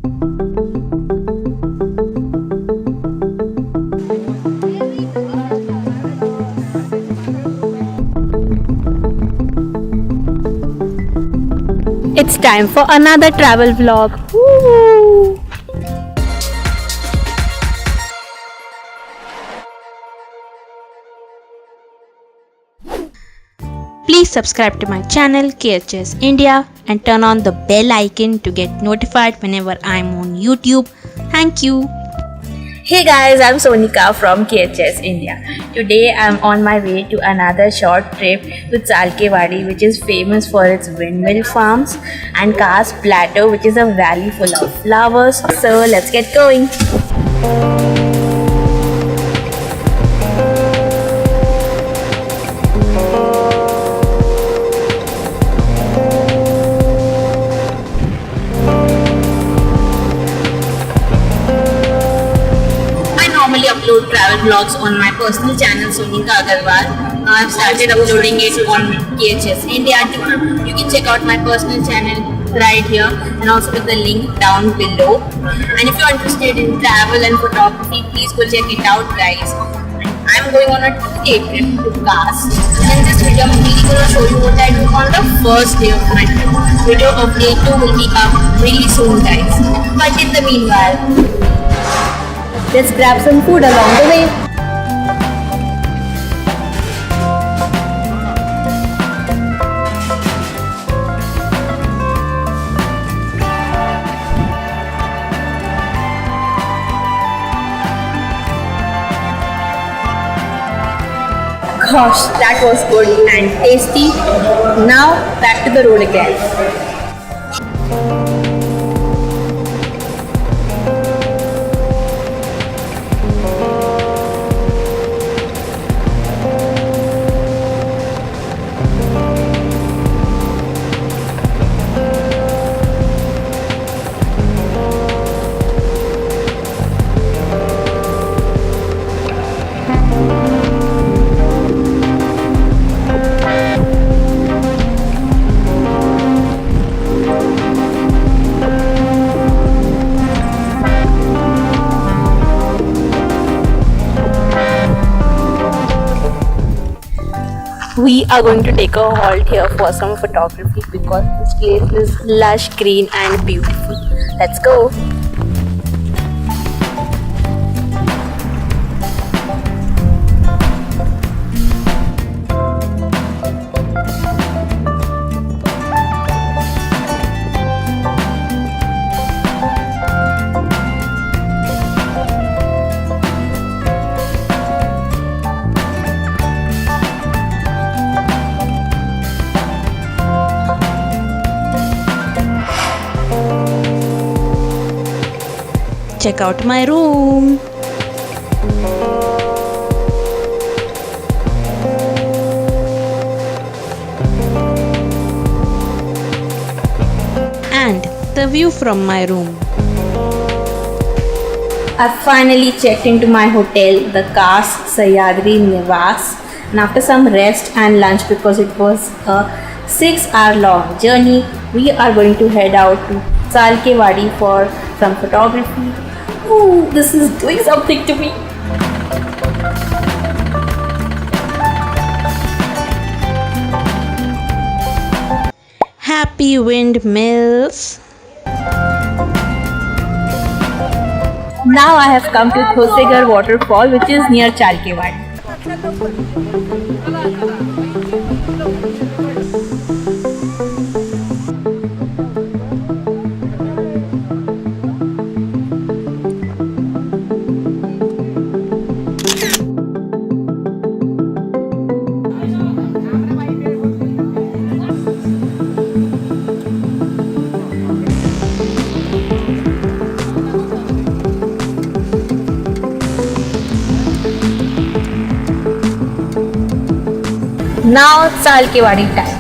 It's time for another travel vlog. Woo! Please subscribe to my channel KHS India and turn on the bell icon to get notified whenever I'm on YouTube. Thank you. Hey guys, I'm Sonika from KHS India. Today I'm on my way to another short trip to Chalkewadi, which is famous for its windmill farms, and Khas Plateau, which is a valley full of flowers. So let's get going. Upload travel vlogs on my personal channel Sonika Agarwal. Now I've started uploading it on KHS India too. You can check out my personal channel right here and also with the link down below. And if you're interested in travel and photography, please go check it out, guys. I'm going on a 2-day trip to Khas. And in this video, I'm really going to show you what I do on the first day of my trip. Video of day 2 will be up really soon, guys. But in the meanwhile, let's grab some food along the way. Gosh, that was good and tasty. Now back to the road again. We are going to take a halt here for some photography because this place is lush, green and beautiful. Let's go. Check out my room. And the view from my room. I finally checked into my hotel, the Khas Sahyadri Niwas, and after some rest and lunch because it was a 6-hour long journey, we are going to head out to Chalkewadi for some photography. Ooh, this is doing something to me. Happy windmills. Now I have come to Thosegar waterfall, which is near Chalkewadi. Now Chalkewadi time.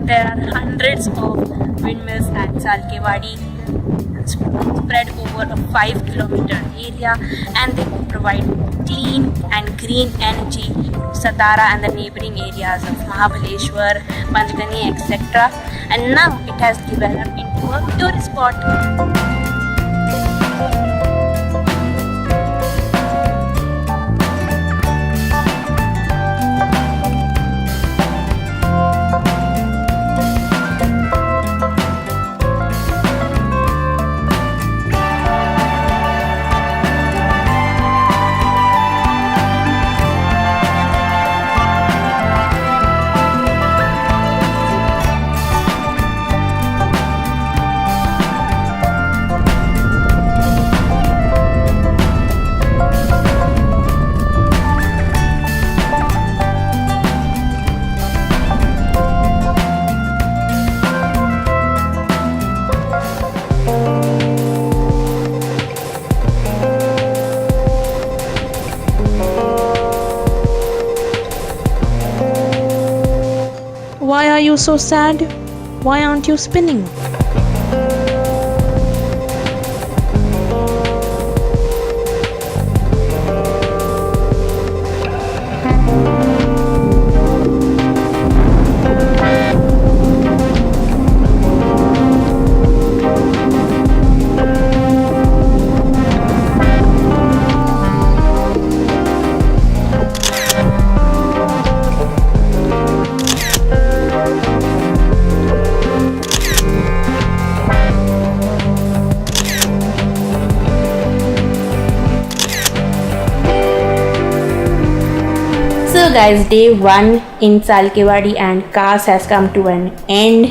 There are hundreds of windmills at Chalkewadi. spread over a 5-kilometer area, and they provide clean and green energy to Satara and the neighboring areas of Mahabaleshwar, Panchgani, etc. And now it has developed into a tourist spot. Why are you so sad? Why aren't you spinning? So guys, day 1 in Chalkewadi and Khas has come to an end.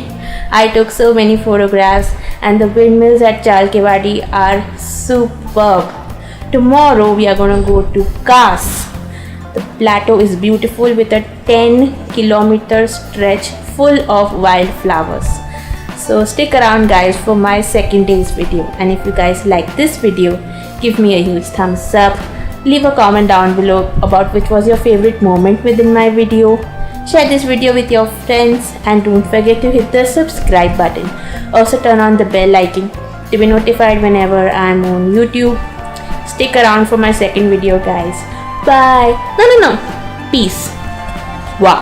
I took so many photographs and the windmills at Chalkewadi are superb. Tomorrow we are gonna go to Khas. The plateau is beautiful with a 10-kilometer stretch full of wildflowers. So stick around guys for my second day's video, and if you guys like this video, give me a huge thumbs up. Leave a comment down below about which was your favorite moment within my video. Share this video with your friends and don't forget to hit the subscribe button. Also turn on the bell icon to be notified whenever I'm on YouTube. Stick around for my second video guys. Bye. No. Peace.